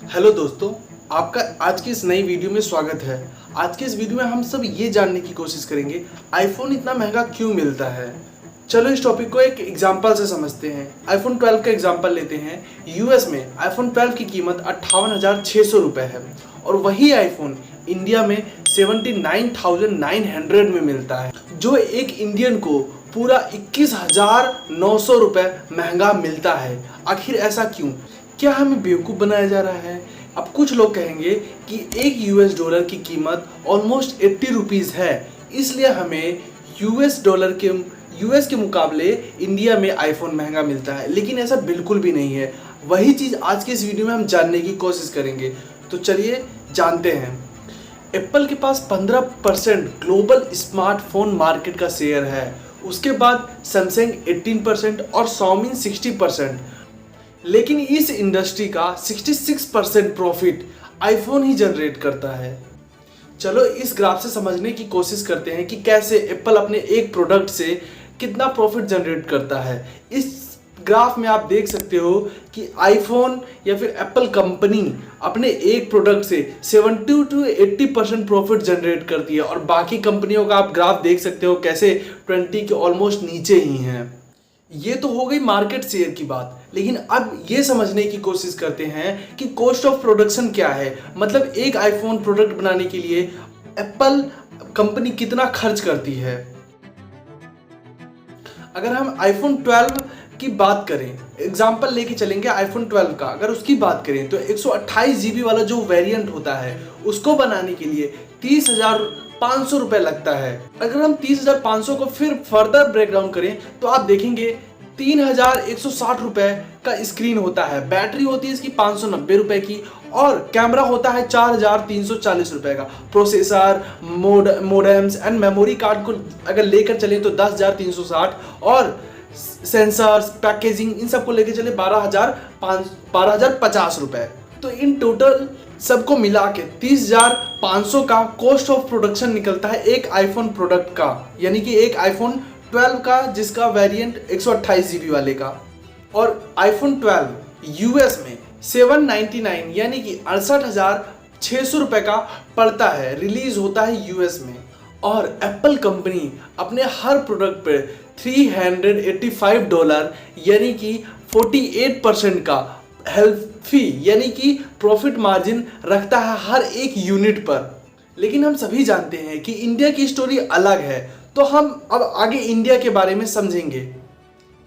Hello दोस्तों, आपका आज की इस नई वीडियो में स्वागत है। आज के इस वीडियो में हम सब ये जानने की कोशिश करेंगे आईफोन इतना महंगा क्यों मिलता है। चलो इस टॉपिक को एक एग्जांपल से समझते हैं। आईफोन 12 का एग्जांपल लेते हैं। यूएस में आईफोन 12 की कीमत 58,600 रुपये है और वही आईफोन इंडिया में 79,900 में मिलता है, जो एक इंडियन को पूरा 21,900 रुपये महंगा मिलता है। आखिर ऐसा क्यों? क्या हमें बेवकूफ़ बनाया जा रहा है? अब कुछ लोग कहेंगे कि एक यूएस डॉलर की कीमत ऑलमोस्ट 80 रुपीज़ है, इसलिए हमें यूएस के मुकाबले इंडिया में आईफोन महंगा मिलता है। लेकिन ऐसा बिल्कुल भी नहीं है। वही चीज़ आज के इस वीडियो में हम जानने की कोशिश करेंगे। तो चलिए जानते हैं। एप्पल के पास 15% ग्लोबल स्मार्टफोन मार्केट का शेयर है। उसके बाद सैमसंग 18% और Xiaomi 60%। लेकिन इस इंडस्ट्री का 66% प्रॉफिट आईफोन ही जनरेट करता है। चलो इस ग्राफ से समझने की कोशिश करते हैं कि कैसे एप्पल अपने एक प्रोडक्ट से कितना प्रॉफिट जनरेट करता है। इस ग्राफ में आप देख सकते हो कि आईफोन या फिर एप्पल कंपनी अपने एक प्रोडक्ट से 70 to 80% प्रॉफिट जनरेट करती है और बाकी कंपनियों का आप ग्राफ देख सकते हो कैसे 20 के ऑलमोस्ट नीचे ही हैं। ये तो हो गई मार्केट शेयर की बात, लेकिन अब ये समझने की कोशिश करते हैं कि कॉस्ट ऑफ प्रोडक्शन क्या है। मतलब एक आईफोन प्रोडक्ट बनाने के लिए एप्पल कंपनी कितना खर्च करती है। अगर हम आईफोन 12 की बात करें, एग्जांपल लेके चलेंगे आईफोन 12 का, अगर उसकी बात करें तो 128 GB वाला जो वेरिएंट होता है उसको बनाने के लिए 30,500 रुपये लगता है। अगर हम 30,500 को फिर फर्दर ब्रेक डाउन करें तो आप देखेंगे 3,160 रुपये का स्क्रीन होता है, बैटरी होती है इसकी 590 रुपये की और कैमरा होता है 4,340 रुपये का। Processor, modems and memory card को अगर लेकर चलें तो 10,360 और सेंसर्स, पैकेजिंग, इन सबको लेकर चले 12,050 रुपये। तो इन टोटल सबको मिला के 30,500 का कॉस्ट ऑफ प्रोडक्शन निकलता है एक आईफोन प्रोडक्ट का, यानी कि एक आईफोन 12 का जिसका वेरिएंट 128 GB वाले का। और आईफोन 12 यूएस में 799 यानी कि 68,600 रुपये का पड़ता है, रिलीज होता है यूएस में। और एप्पल कंपनी अपने हर प्रोडक्ट पर $385 यानी कि 48% का हेल्प फी यानी कि प्रॉफिट मार्जिन रखता है हर एक यूनिट पर। लेकिन हम सभी जानते हैं कि इंडिया की स्टोरी अलग है, तो हम अब आगे इंडिया के बारे में समझेंगे।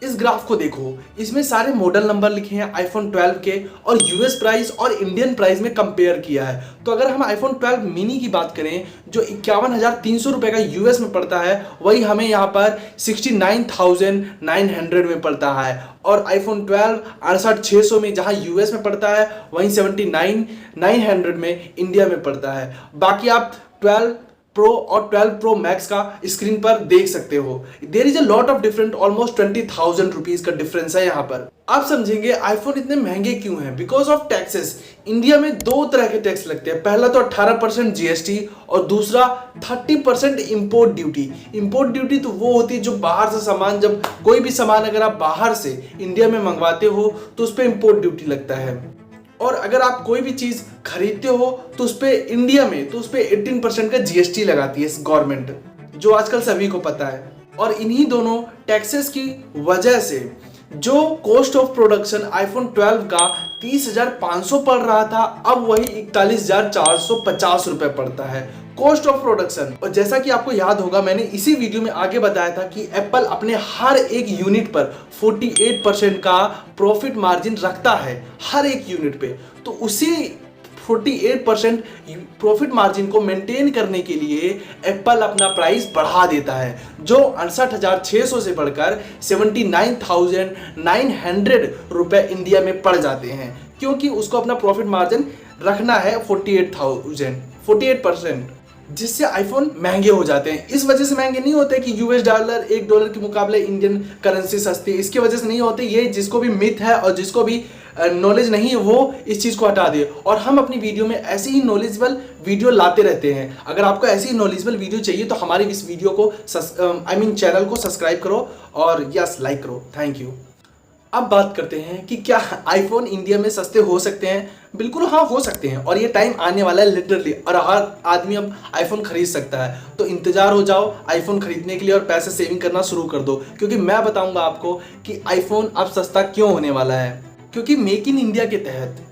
इस ग्राफ को देखो, इसमें सारे मॉडल नंबर लिखे हैं आईफोन 12 के और यूएस प्राइस और इंडियन प्राइस में कंपेयर किया है। तो अगर हम आईफोन 12 मिनी की बात करें जो 51,300 रुपये का यूएस में पड़ता है, वही हमें यहाँ पर 69,900 में पड़ता है। और आईफोन 12 68,600 में जहाँ यूएस में पड़ता है, वहीं 79,900 में इंडिया में पड़ता है। बाकी आप 12 प्रो और 12 प्रो मैक्स का स्क्रीन पर देख सकते हो। There is a lot of different, almost 20,000 rupees का डिफरेंस है यहाँ पर। आप समझेंगे आईफोन इतने महंगे क्यों हैं। Because of taxes. इंडिया में दो तरह के टैक्स लगते हैं। पहला तो 18% जीएसटी और दूसरा 30% इंपोर्ट ड्यूटी। इंपोर्ट ड्यूटी तो वो होती है जो बाहर से सामान, जब कोई भी सामान अगर आप बाहर से इंडिया में मंगवाते हो तो उस पर इंपोर्ट ड्यूटी लगता है। और अगर आप कोई भी चीज़ खरीदते हो तो उस पर इंडिया में तो उस पर 18% का जीएसटी लगाती है गवर्नमेंट, जो आजकल सभी को पता है। और इन्हीं दोनों टैक्सेस की वजह से जो कॉस्ट ऑफ प्रोडक्शन आईफोन 12 का 30,500 पड़ रहा था, अब वही 41,450 रुपये पड़ता है कॉस्ट ऑफ प्रोडक्शन। और जैसा कि आपको याद होगा, मैंने इसी वीडियो में आगे बताया था कि एप्पल अपने हर एक यूनिट पर 48% का प्रॉफिट मार्जिन रखता है हर एक यूनिट पे। तो उसी 48% प्रॉफिट मार्जिन को मेंटेन करने के लिए एप्पल अपना प्राइस बढ़ा देता है, जो 68,600 से बढ़कर 79,900 रुपये इंडिया में पड़ जाते हैं, क्योंकि उसको अपना प्रॉफिट मार्जिन रखना है 48%, जिससे आईफोन महंगे हो जाते हैं। इस वजह से महंगे नहीं होते कि यूएस डॉलर $1 के मुकाबले इंडियन करेंसी सस्ती है, इसकी वजह से नहीं होते। ये जिसको भी मिथ है और जिसको भी नॉलेज नहीं है वो इस चीज़ को हटा दे। और हम अपनी वीडियो में ऐसी ही नॉलेजेबल वीडियो लाते रहते हैं। अगर आपको ऐसी ही नॉलेजेबल वीडियो चाहिए तो हमारी इस वीडियो को चैनल को सब्सक्राइब करो और यस लाइक करो। Thank you. अब बात करते हैं कि क्या आईफोन इंडिया में सस्ते हो सकते हैं। बिल्कुल हाँ, हो सकते हैं और ये टाइम आने वाला है लिटरली, और हर आदमी अब आईफोन खरीद सकता है। तो इंतजार हो जाओ आईफोन खरीदने के लिए और पैसे सेविंग करना शुरू कर दो, क्योंकि मैं बताऊंगा आपको कि आईफोन अब सस्ता क्यों होने वाला है। क्योंकि मेक इन इंडिया के तहत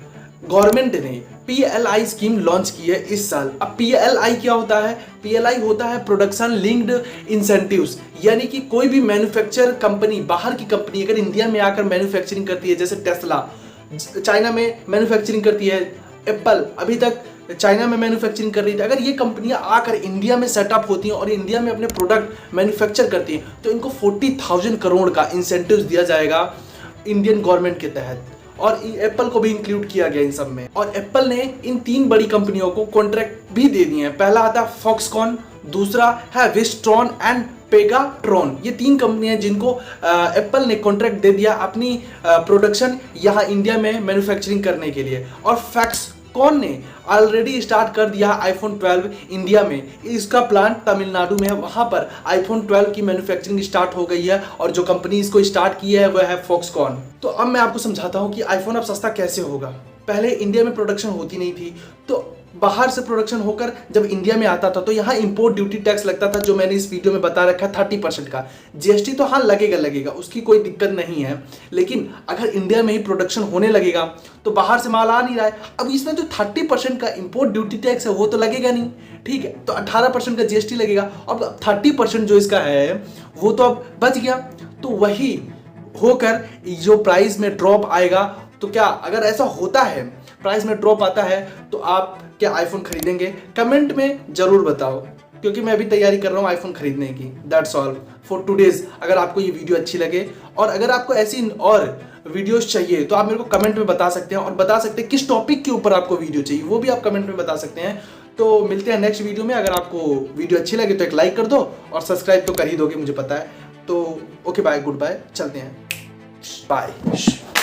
गवर्नमेंट ने PLI स्कीम लॉन्च की है इस साल। अब PLI क्या होता है? PLI होता है प्रोडक्शन लिंक्ड इंसेंटिव्स, यानी कि कोई भी मैन्युफैक्चर कंपनी, बाहर की कंपनी अगर इंडिया में आकर मैन्युफैक्चरिंग करती है, जैसे टेस्ला चाइना में मैन्युफैक्चरिंग करती है, एप्पल अभी तक चाइना में मैन्युफैक्चरिंग कर रही थी, अगर ये कंपनियां आकर इंडिया में सेटअप होती हैं और इंडिया में अपने प्रोडक्ट मैन्युफैक्चर करती हैं, तो इनको 40,000 करोड़ का इंसेंटिव्स दिया जाएगा इंडियन गवर्नमेंट के तहत। और एप्पल को भी इंक्लूड किया गया इन सब में। और एप्पल ने इन 3 बड़ी कंपनियों को कॉन्ट्रैक्ट भी दे दिए हैं। पहला आता है फॉक्सकॉन, दूसरा है विस्ट्रॉन एंड पेगाट्रॉन। ये 3 कंपनियां जिनको एप्पल ने कॉन्ट्रैक्ट दे दिया अपनी प्रोडक्शन यहाँ इंडिया में मैन्युफैक्चरिंग करने के लिए। और फॉक्सकॉन ने ऑलरेडी स्टार्ट कर दिया आईफोन 12 इंडिया में। इसका प्लांट तमिलनाडु में है, वहां पर आईफोन 12 की मैन्युफैक्चरिंग स्टार्ट हो गई है और जो कंपनी इसको स्टार्ट की है वह है फॉक्सकॉन। तो अब मैं आपको समझाता हूं कि आईफोन अब सस्ता कैसे होगा। पहले इंडिया में प्रोडक्शन होती नहीं थी, तो बाहर से प्रोडक्शन होकर जब इंडिया में आता था तो यहाँ इंपोर्ट ड्यूटी टैक्स लगता था, जो मैंने इस वीडियो में बता रखा है 30% का। GST तो हाँ लगेगा, उसकी कोई दिक्कत नहीं है। लेकिन अगर इंडिया में ही प्रोडक्शन होने लगेगा तो बाहर से माल आ नहीं रहा है, अब इसमें जो 30% का इंपोर्ट ड्यूटी टैक्स है वो तो लगेगा नहीं, ठीक है, तो 18% का GST लगेगा। अब 30% जो इसका है वो तो अब बच गया। तो वही होकर जो प्राइस में ड्रॉप आएगा, तो क्या अगर ऐसा होता है, प्राइस में ड्रॉप आता है, तो आप क्या आईफोन खरीदेंगे? कमेंट में जरूर बताओ, क्योंकि मैं भी तैयारी कर रहा हूँ आईफोन खरीदने की। That's all for today's. अगर आपको ये वीडियो अच्छी लगे और अगर आपको ऐसी और वीडियोस चाहिए तो आप मेरे को कमेंट में बता सकते हैं, और बता सकते हैं किस टॉपिक के ऊपर आपको वीडियो चाहिए, वो भी आप कमेंट में बता सकते हैं। तो मिलते हैं नेक्स्ट वीडियो में। अगर आपको वीडियो अच्छी लगे तो एक लाइक कर दो और सब्सक्राइब तो कर ही दोगे, मुझे पता है। तो ओके बाय, गुड बाय, चलते हैं, बाय।